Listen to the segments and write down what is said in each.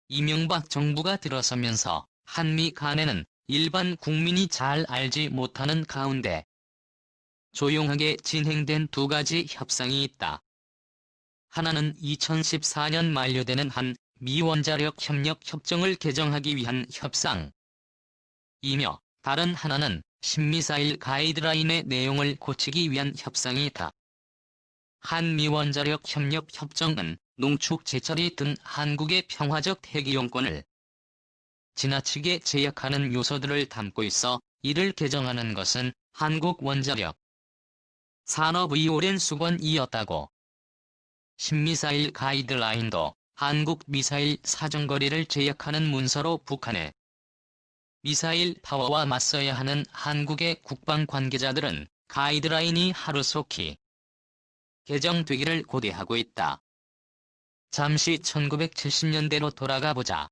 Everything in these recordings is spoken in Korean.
이명박 정부가 들어서면서 한미 간에는 일반 국민이 잘 알지 못하는 가운데 조용하게 진행된 두 가지 협상이 있다. 하나는 2014년 만료되는 한미 원자력 협력 협정을 개정하기 위한 협상 이며 다른 하나는 신미사일 가이드라인의 내용을 고치기 위한 협상이다. 한미 원자력 협력 협정은 농축 제철이 든 한국의 평화적 핵이용권을 지나치게 제약하는 요소들을 담고 있어 이를 개정하는 것은 한국 원자력 산업의 오랜 수건이었다고. 신미사일 가이드라인도 한국 미사일 사정거리를 제약하는 문서로 북한의 미사일 파워와 맞서야 하는 한국의 국방 관계자들은 가이드라인이 하루속히 개정되기를 고대하고 있다. 잠시 1970년대로 돌아가 보자.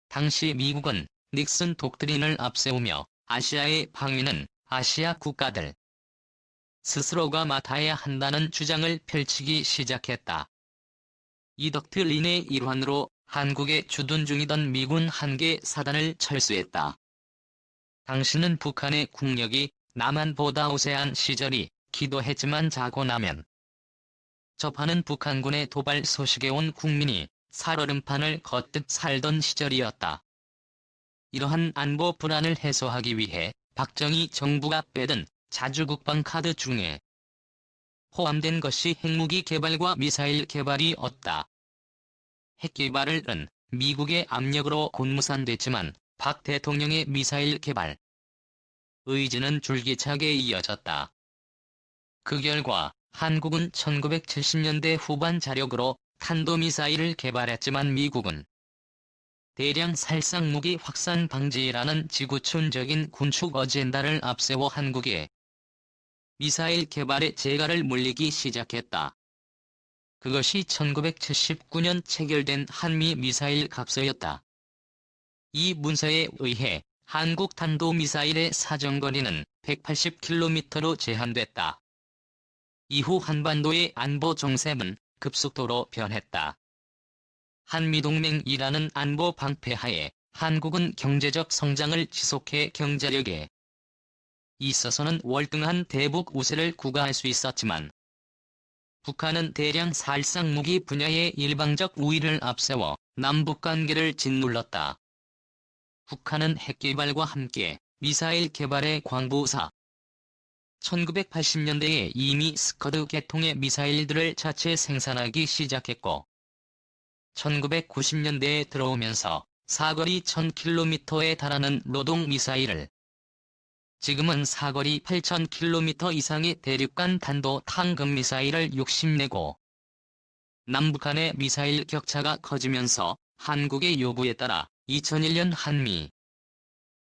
당시 미국은 닉슨 독트린을 앞세우며 아시아의 방위는 아시아 국가들 스스로가 맡아야 한다는 주장을 펼치기 시작했다. 이 독트린의 일환으로 한국에 주둔 중이던 미군 한 개 사단을 철수했다. 당시는 북한의 국력이 남한보다 우세한 시절이 기도했지만 자고 나면 접하는 북한군의 도발 소식에 온 국민이 살얼음판을 걷듯 살던 시절이었다. 이러한 안보 불안을 해소하기 위해 박정희 정부가 빼든 자주국방 카드 중에 포함된 것이 핵무기 개발과 미사일 개발이었다. 핵 개발은 미국의 압력으로 곤무산됐지만 박 대통령의 미사일 개발 의지는 줄기차게 이어졌다. 그 결과 한국은 1970년대 후반 자력으로 탄도미사일을 개발했지만 미국은 대량 살상무기 확산 방지라는 지구촌적인 군축 어젠다를 앞세워 한국에 미사일 개발의 재갈을 물리기 시작했다. 그것이 1979년 체결된 한미 미사일 각서였다. 이 문서에 의해 한국 탄도미사일의 사정거리는 180km로 제한됐다. 이후 한반도의 안보 정셈은 급속도로 변했다. 한미동맹이라는 안보 방패하에 한국은 경제적 성장을 지속해 경제력에 있어서는 월등한 대북 우세를 구가할 수 있었지만 북한은 대량 살상무기 분야의 일방적 우위를 앞세워 남북관계를 짓눌렀다. 북한은 핵개발과 함께 미사일 개발의 광부사 1980년대에 이미 스커드 계통의 미사일들을 자체 생산하기 시작했고 1990년대에 들어오면서 사거리 1000km에 달하는 로동 미사일을 지금은 사거리 8000km 이상의 대륙간 단도 탄금 미사일을 욕심내고 남북한의 미사일 격차가 커지면서 한국의 요구에 따라 2001년 한미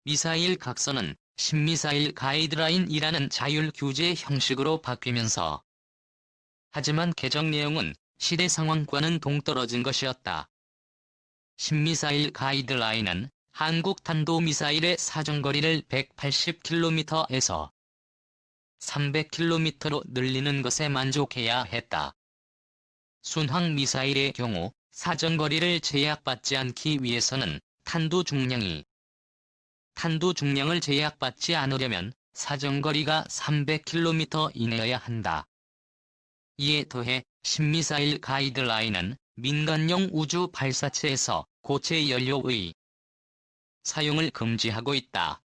미사일 각서는 신미사일 가이드라인이라는 자율 규제 형식으로 바뀌면서 하지만 개정 내용은 시대 상황과는 동떨어진 것이었다. 신미사일 가이드라인은 한국 탄도미사일의 사정거리를 180km에서 300km로 늘리는 것에 만족해야 했다. 순항미사일의 경우 사정거리를 제약받지 않기 위해서는 탄두 중량을 제약받지 않으려면 사정거리가 300km 이내여야 한다. 이에 더해 신미사일 가이드라인은 민간용 우주 발사체에서 고체 연료의 사용을 금지하고 있다.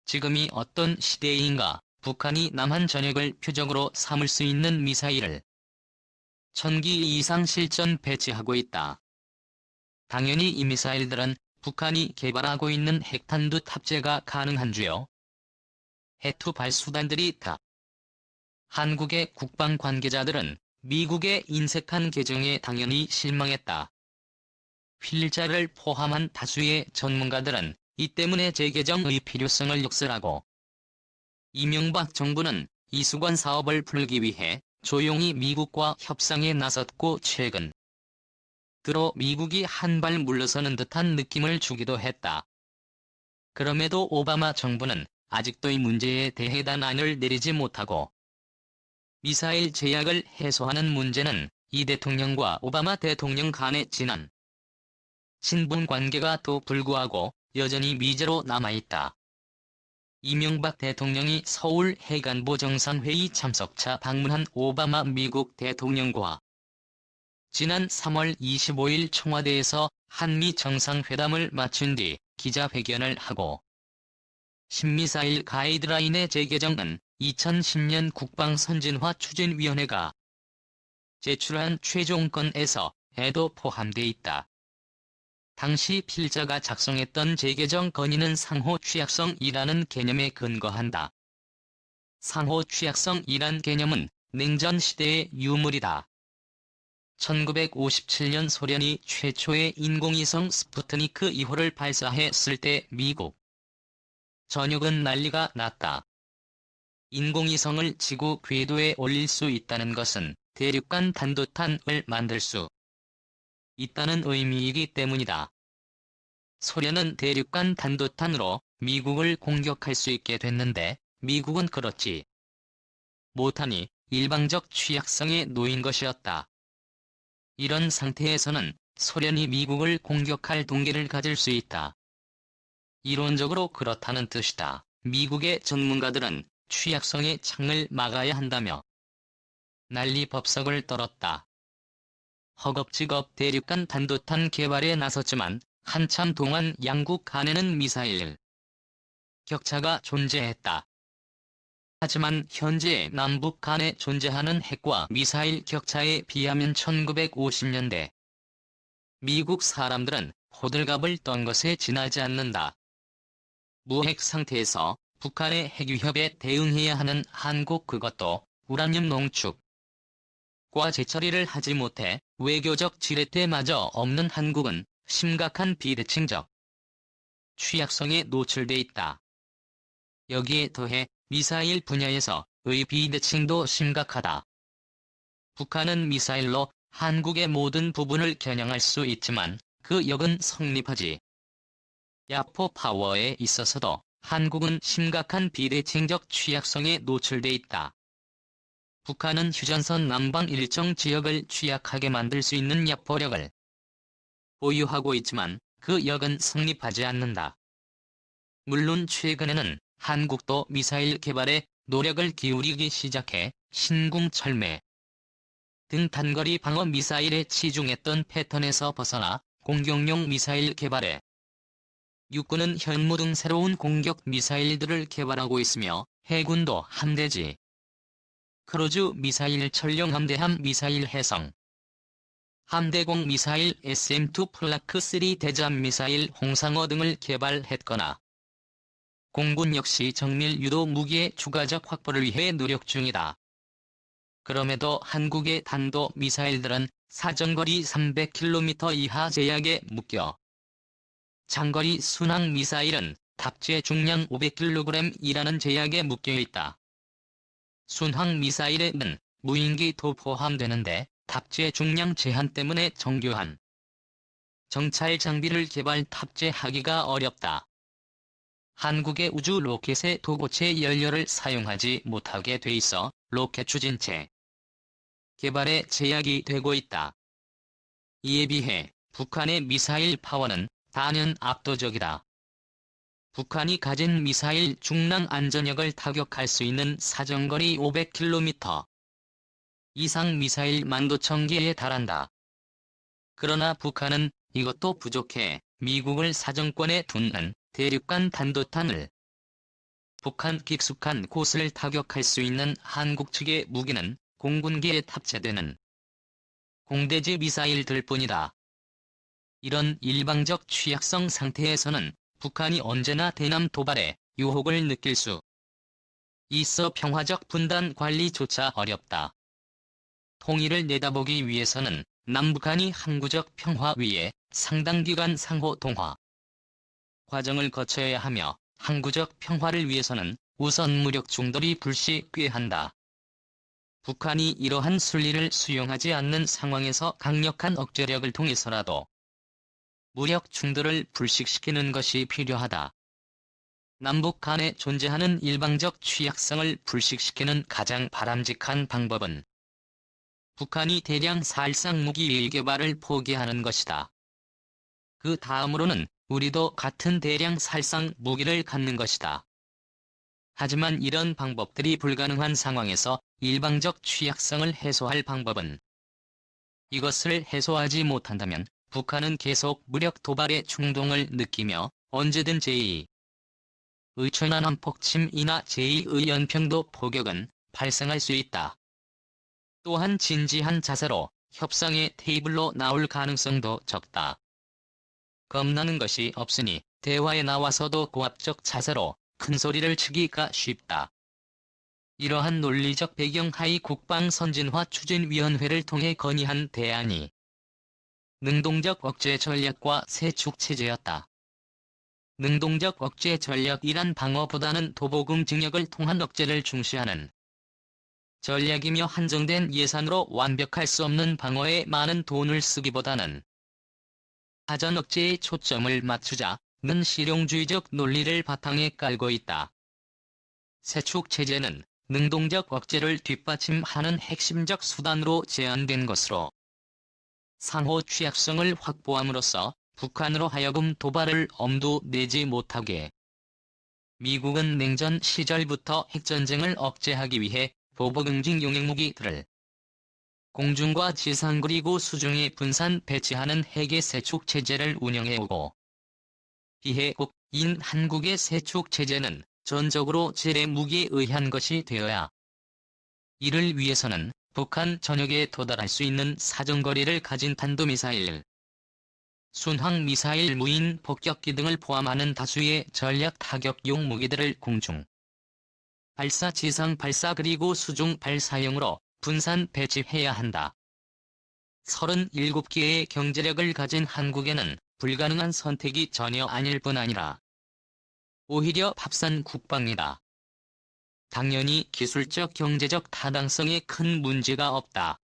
지금이 어떤 시대인가 북한이 남한 전역을 표적으로 삼을 수 있는 미사일을 1000기 이상 실전 배치하고 있다. 당연히 이 미사일들은 북한이 개발하고 있는 핵탄두 탑재가 가능한 주요 핵투발 수단들이 있다. 한국의 국방 관계자들은 미국의 인색한 개정에 당연히 실망했다. 필자를 포함한 다수의 전문가들은 이 때문에 재개정의 필요성을 역설하고 이명박 정부는 이수건 사업을 풀기 위해 조용히 미국과 협상에 나섰고 최근 들어 미국이 한 발 물러서는 듯한 느낌을 주기도 했다. 그럼에도 오바마 정부는 아직도 이 문제에 대해 단안을 내리지 못하고 미사일 제약을 해소하는 문제는 이 대통령과 오바마 대통령 간의 지난 친분 관계가도 불구하고 여전히 미제로 남아있다. 이명박 대통령이 서울 해관보 정상회의 참석차 방문한 오바마 미국 대통령과 지난 3월 25일 청와대에서 한미 정상회담을 마친 뒤 기자회견을 하고 신미사일 가이드라인의 재개정은 2010년 국방선진화 추진위원회가 제출한 최종건에서에도 포함돼 있다. 당시 필자가 작성했던 재개정 건의는 상호 취약성이라는 개념에 근거한다. 상호 취약성이란 개념은 냉전 시대의 유물이다. 1957년 소련이 최초의 인공위성 스푸트니크 2호를 발사했을 때 미국 전역은 난리가 났다. 인공위성을 지구 궤도에 올릴 수 있다는 것은 대륙간 단도탄을 만들 수 있다는 의미이기 때문이다. 소련은 대륙간 단도탄으로 미국을 공격할 수 있게 됐는데 미국은 그렇지 못하니 일방적 취약성에 놓인 것이었다. 이런 상태에서는 소련이 미국을 공격할 동기를 가질 수 있다. 이론적으로 그렇다는 뜻이다. 미국의 전문가들은 취약성의 창을 막아야 한다며 난리법석을 떨었다. 허겁지겁 대륙간 단도탄 개발에 나섰지만 한참 동안 양국 간에는 미사일 격차가 존재했다. 하지만 현재 남북 간에 존재하는 핵과 미사일 격차에 비하면 1950년대 미국 사람들은 호들갑을 떤 것에 지나지 않는다. 무핵 상태에서 북한의 핵위협에 대응해야 하는 한국, 그것도 우라늄 농축과 재처리를 하지 못해 외교적 지렛대마저 없는 한국은 심각한 비대칭적 취약성에 노출돼 있다. 여기에 더해 미사일 분야에서의 비대칭도 심각하다. 북한은 미사일로 한국의 모든 부분을 겨냥할 수 있지만 그 역은 성립하지 야포 파워에 있어서도 한국은 심각한 비대칭적 취약성에 노출돼 있다. 북한은 휴전선 남방 일정 지역을 취약하게 만들 수 있는 야포력을 보유하고 있지만 그 역은 성립하지 않는다. 물론 최근에는 한국도 미사일 개발에 노력을 기울이기 시작해 신궁, 철매 등 단거리 방어 미사일에 치중했던 패턴에서 벗어나 공격용 미사일 개발에 육군은 현무 등 새로운 공격 미사일들을 개발하고 있으며 해군도 함대지 크루즈 미사일, 전령 함대함 미사일, 해성 함대공 미사일, SM-2 플라크 3 대잠 미사일, 홍상어 등을 개발했거나 공군 역시 정밀 유도 무기의 추가적 확보를 위해 노력 중이다. 그럼에도 한국의 단도 미사일들은 사정거리 300km 이하 제약에 묶여 장거리 순항 미사일은 탑재 중량 500kg이라는 제약에 묶여 있다. 순항 미사일에는 무인기도 포함되는데 탑재 중량 제한 때문에 정교한 정찰 장비를 개발 탑재하기가 어렵다. 한국의 우주 로켓의 도고체 연료를 사용하지 못하게 돼 있어 로켓 추진체 개발에 제약이 되고 있다. 이에 비해 북한의 미사일 파워는 단연 압도적이다. 북한이 가진 미사일 중량 안전역을 타격할 수 있는 사정거리 500km 이상 미사일 10,000개에 달한다. 그러나 북한은 이것도 부족해 미국을 사정권에 두는 대륙간 단도탄을 북한 깊숙한 곳을 타격할 수 있는 한국 측의 무기는 공군기에 탑재되는 공대지 미사일들 뿐이다. 이런 일방적 취약성 상태에서는 북한이 언제나 대남 도발에 유혹을 느낄 수 있어 평화적 분단 관리조차 어렵다. 통일을 내다보기 위해서는 남북한이 항구적 평화 위에 상당 기간 상호 동화 과정을 거쳐야 하며 항구적 평화를 위해서는 우선 무력 중돌이 불식괴한다. 북한이 이러한 순리를 수용하지 않는 상황에서 강력한 억제력을 통해서라도 무력 충돌을 불식시키는 것이 필요하다. 남북 간에 존재하는 일방적 취약성을 불식시키는 가장 바람직한 방법은 북한이 대량 살상 무기 개발을 포기하는 것이다. 그 다음으로는 우리도 같은 대량 살상 무기를 갖는 것이다. 하지만 이런 방법들이 불가능한 상황에서 일방적 취약성을 해소할 방법은, 이것을 해소하지 못한다면 북한은 계속 무력 도발의 충동을 느끼며 언제든 제2의 천안함 폭침이나 제2의 연평도 포격은 발생할 수 있다. 또한 진지한 자세로 협상의 테이블로 나올 가능성도 적다. 겁나는 것이 없으니 대화에 나와서도 고압적 자세로 큰 소리를 치기가 쉽다. 이러한 논리적 배경 하의 국방선진화 추진위원회를 통해 건의한 대안이 능동적 억제 전략과 세축체제였다. 능동적 억제 전략이란 방어보다는 도보금 징역을 통한 억제를 중시하는 전략이며, 한정된 예산으로 완벽할 수 없는 방어에 많은 돈을 쓰기보다는 사전 억제에 초점을 맞추자는 실용주의적 논리를 바탕에 깔고 있다. 세축체제는 능동적 억제를 뒷받침하는 핵심적 수단으로 제한된 것으로, 상호 취약성을 확보함으로써 북한으로 하여금 도발을 엄두 내지 못하게, 미국은 냉전 시절부터 핵전쟁을 억제하기 위해 보복응징 용액무기들을 공중과 지상 그리고 수중에 분산 배치하는 핵의 세축체제를 운영해오고, 비핵국인 한국의 세축체제는 전적으로 재래무기에 의한 것이 되어야, 이를 위해서는 북한 전역에 도달할 수 있는 사정거리를 가진 탄도미사일, 순항미사일, 무인 폭격기 등을 포함하는 다수의 전략 타격용 무기들을 공중 발사, 지상 발사 그리고 수중 발사용으로 분산 배치해야 한다. 37개의 경제력을 가진 한국에는 불가능한 선택이 전혀 아닐 뿐 아니라 오히려 값싼 국방이다. 당연히 기술적 경제적 타당성에 큰 문제가 없다.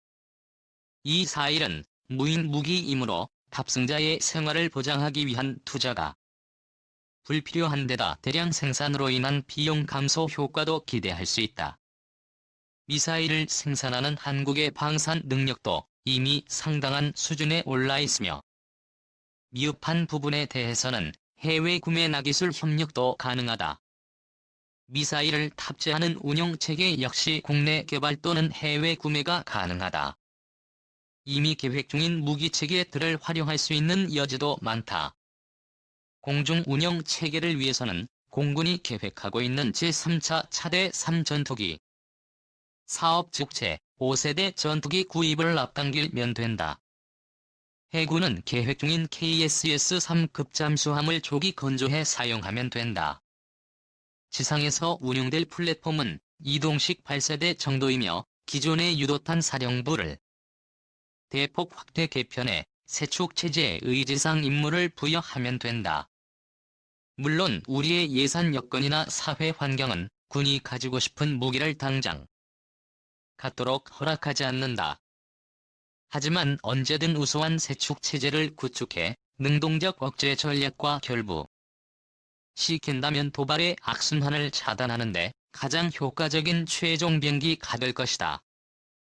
이 사일은 무인 무기이므로 탑승자의 생활을 보장하기 위한 투자가 불필요한 데다 대량 생산으로 인한 비용 감소 효과도 기대할 수 있다. 미사일을 생산하는 한국의 방산 능력도 이미 상당한 수준에 올라 있으며, 미흡한 부분에 대해서는 해외 구매나 기술 협력도 가능하다. 미사일을 탑재하는 운용체계 역시 국내 개발 또는 해외 구매가 가능하다. 이미 계획 중인 무기체계들을 활용할 수 있는 여지도 많다. 공중 운영 체계를 위해서는 공군이 계획하고 있는 제3차 차대 3전투기 사업 즉 제5세대 전투기 구입을 앞당기면 된다. 해군은 계획 중인 KSS-3급 잠수함을 조기 건조해 사용하면 된다. 지상에서 운용될 플랫폼은 이동식 8세대 정도이며, 기존의 유도탄 사령부를 대폭 확대 개편해 세축체제에 의지상 임무를 부여하면 된다. 물론 우리의 예산 여건이나 사회 환경은 군이 가지고 싶은 무기를 당장 갖도록 허락하지 않는다. 하지만 언제든 우수한 세축체제를 구축해 능동적 억제 전략과 결부시킨다면 도발의 악순환을 차단하는 데 가장 효과적인 최종 병기가 될 것이다.